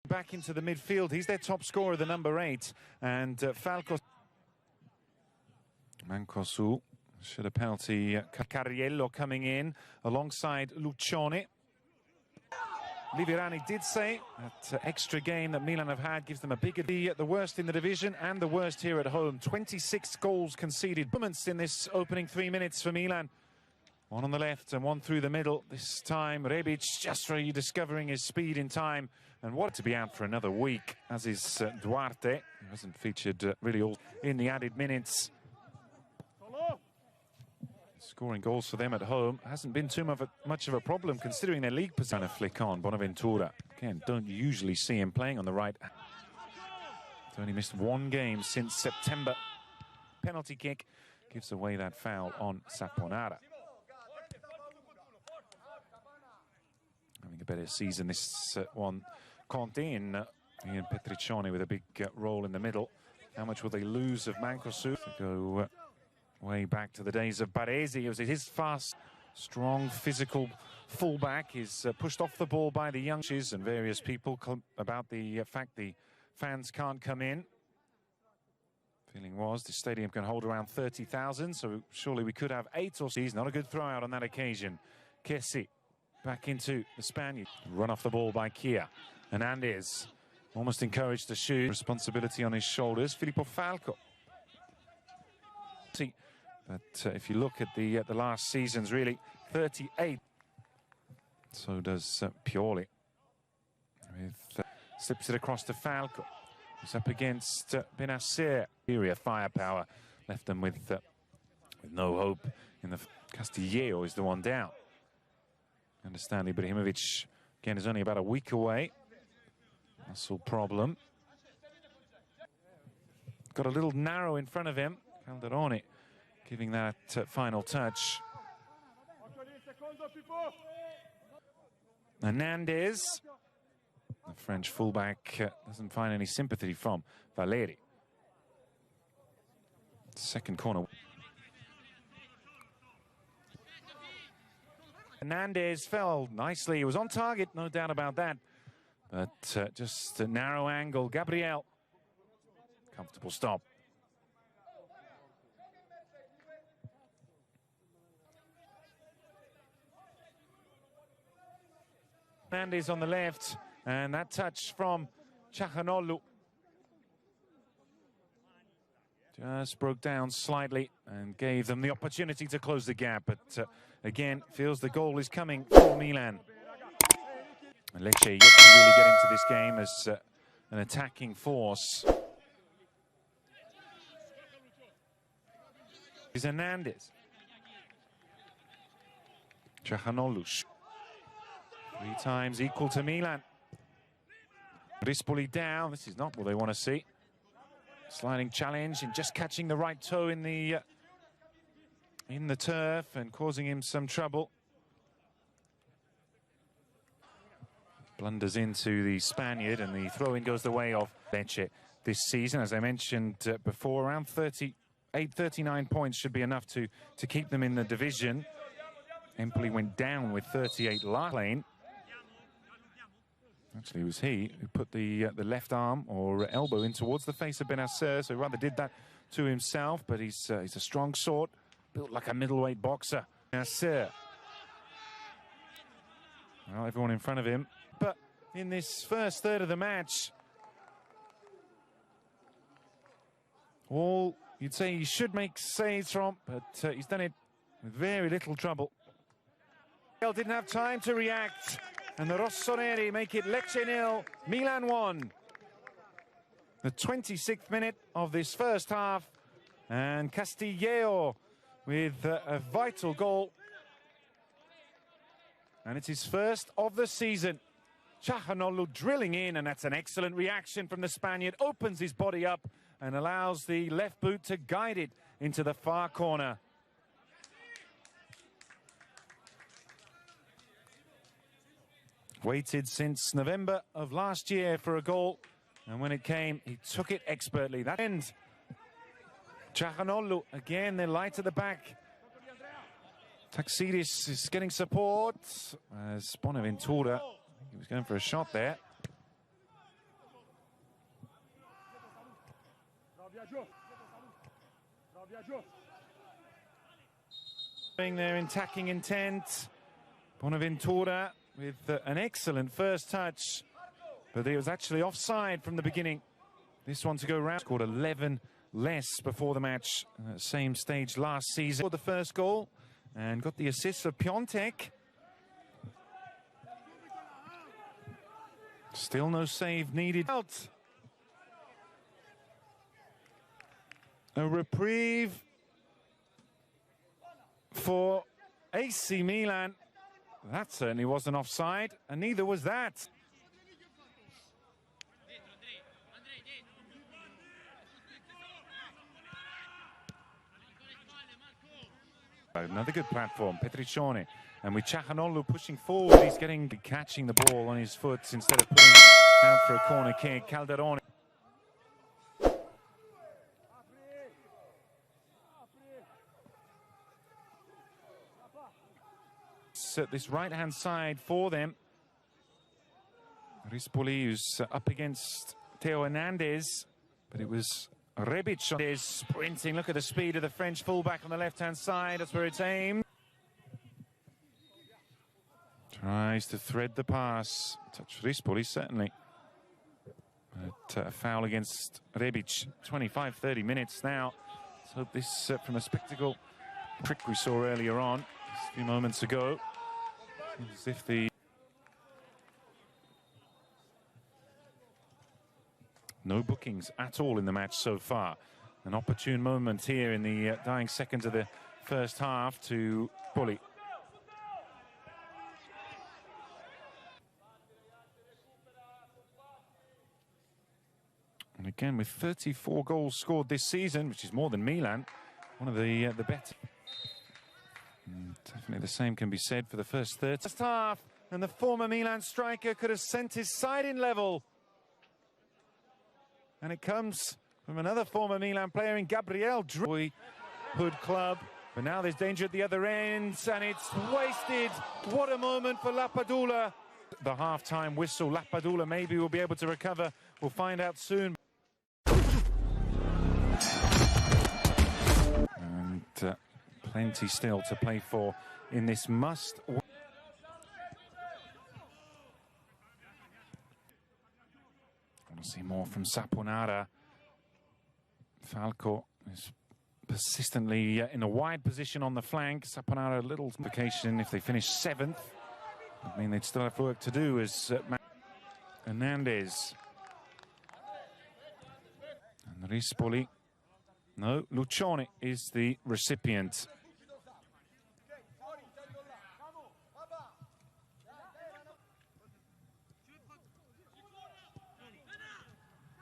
back into the midfield. He's their top scorer, the number 8. And Falco. Mancosu should a penalty. Cariello coming in alongside Lucione. Liverani did say that extra game that Milan have had gives them a bigger the worst in the division and the worst here at home. 26 goals conceded. Moments in this opening 3 minutes for Milan. One on the left and one through the middle. This time Rebic just rediscovering his speed in time and wanted to be out for another week, as is Duarte, who hasn't featured really all in the added minutes. Scoring goals for them at home hasn't been too much of a problem considering their league position. Trying to flick on Bonaventura. Again, don't usually see him playing on the right. He's only missed one game since September. Penalty kick gives away that foul on Saponara. Having a better season this one. Conte and Ian Petriccione with a big role in the middle. How much will they lose of Mancosu? Go way back to the days of Baresi. It was his fast, strong, physical fullback. Is pushed off the ball by the youngsters and various people about the fact the fans can't come in. Feeling was the stadium can hold around 30,000, so surely we could have 8 or 6. Not a good throw out on that occasion. Kessi back into the Spaniard. Run off the ball by Kia. Hernandez almost encouraged to shoot. Responsibility on his shoulders. Filippo Falco. But if you look at the last seasons, really 38. So does Pioli. With slips it across to Falco. He's up against Benacer. Superior firepower left them with no hope. In the Castillejo is the one down. Understand Ibrahimovic again is only about a week away. Muscle problem. Got a little narrow in front of him. Calderone giving that final touch. Hernandez, the French fullback, doesn't find any sympathy from Valeri. Second corner. Hernandez fell nicely. He was on target, no doubt about that. But just a narrow angle. Gabriel. Comfortable stop. Hernandez on the left, and that touch from Çalhanoğlu just broke down slightly and gave them the opportunity to close the gap, but again feels the goal is coming for Milan. And Lecce yet to really get into this game as an attacking force. Is Hernandez. Çalhanoğlu. 3 times equal to Milan. Rispoli down. This is not what they want to see. Sliding challenge and just catching the right toe in the turf and causing him some trouble. Blunders into the Spaniard and the throw-in goes the way of Lecce this season. As I mentioned before, around 38, 39 points should be enough to keep them in the division. Empoli went down with 38 last lane. Actually, it was he who put the left arm or elbow in towards the face of Benacer, so he rather did that to himself, but he's a strong sort, built like a middleweight boxer. Benacer. Well, everyone in front of him. But in this first third of the match, all you'd say he should make saves from, but he's done it with very little trouble. Didn't have time to react. And the Rossoneri make it Lecce 0, Milan 1. The 26th minute of this first half. And Castillejo with a vital goal. And it's his first of the season. Çalhanoğlu drilling in, and that's an excellent reaction from the Spaniard. Opens his body up and allows the left boot to guide it into the far corner. Waited since November of last year for a goal, and when it came, he took it expertly. That end. Çalhanoğlu again, they're light at the back. Taxidis is getting support as Bonaventura, he was going for a shot there. Their attacking intent. Bonaventura with an excellent first touch, but it was actually offside from the beginning. This one to go round. Scored 11 less before the match, same stage last season. Scored the first goal and got the assist for Piontek. Still no save needed. Out. A reprieve for AC Milan. That certainly wasn't offside, and neither was that. Another good platform, Petriccione, and with Ciahanoglu pushing forward, he's catching the ball on his foot instead of putting it out for a corner kick. Calderone. This right-hand side for them. Rispoli, who's up against Theo Hernandez, but it was Rebic is sprinting. Look at the speed of the French fullback on the left-hand side. That's where it's aimed. Tries to thread the pass. Touch Rispoli, certainly. But a foul against Rebic. 25-30 minutes now. Let's hope this from a spectacle trick we saw earlier on, a few moments ago. As if the no bookings at all in the match so far. An opportune moment here in the dying seconds of the first half to Bully. And again, with 34 goals scored this season, which is more than Milan, one of the better. Definitely the same can be said for the first third. First half, and the former Milan striker could have sent his side in level. And it comes from another former Milan player in Gabriel Hood Club. But now there's danger at the other end, and it's wasted. What a moment for Lapadula. The half-time whistle. Lapadula maybe will be able to recover. We'll find out soon. And plenty still to play for in this must. Want to see more from Saponara. Falco is persistently in a wide position on the flank. Saponara a little vacation if they finish 7th. I mean, they'd still have work to do as Hernandez. And Rispoli. No, Lucione is the recipient.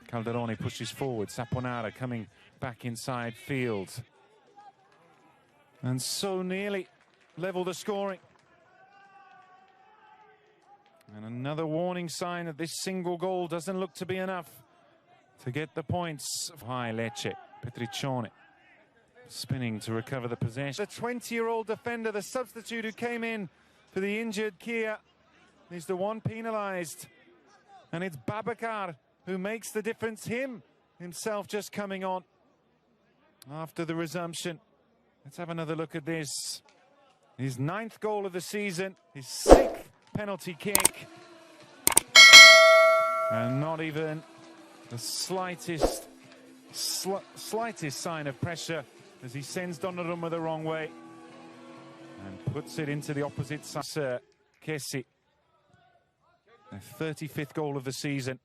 Calderone pushes forward. Saponara coming back inside field. And so nearly level the scoring. And another warning sign that this single goal doesn't look to be enough to get the points. High Lecce. Petriccione spinning to recover the possession. The 20-year-old defender, the substitute who came in for the injured Kia, is the one penalised. And it's Babacar who makes the difference. Himself just coming on after the resumption. Let's have another look at this. His 9th goal of the season, his 6th penalty kick. And not even the slightest sign of pressure as he sends Donnarumma the wrong way and puts it into the opposite side. Kessi, their 35th goal of the season.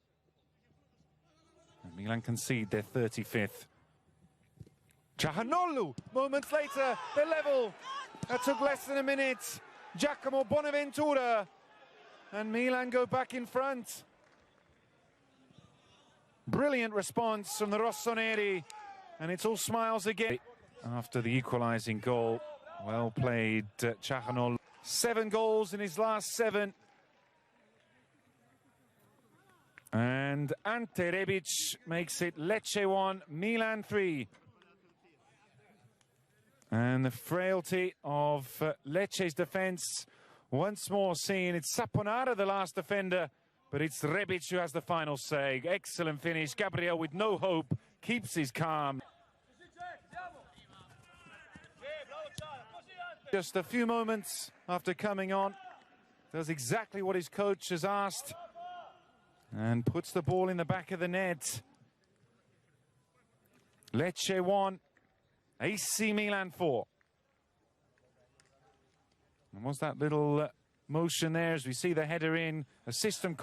And Milan concede their 35th. Ciahanoglu, moments later, they're level. That took less than a minute. Giacomo Bonaventura, and Milan go back in front. Brilliant response from the Rossoneri, and it's all smiles again. After the equalising goal, well played, Ciahanoglu. 7 goals in his last 7. And Ante Rebic makes it Lecce 1, Milan 3. And the frailty of Lecce's defence once more seen. It's Saponara, the last defender, but it's Rebic who has the final say. Excellent finish. Gabriel, with no hope, keeps his calm. Just a few moments after coming on, does exactly what his coach has asked and puts the ball in the back of the net. Lecce 1, AC Milan 4. And was that little motion there as we see the header in, a system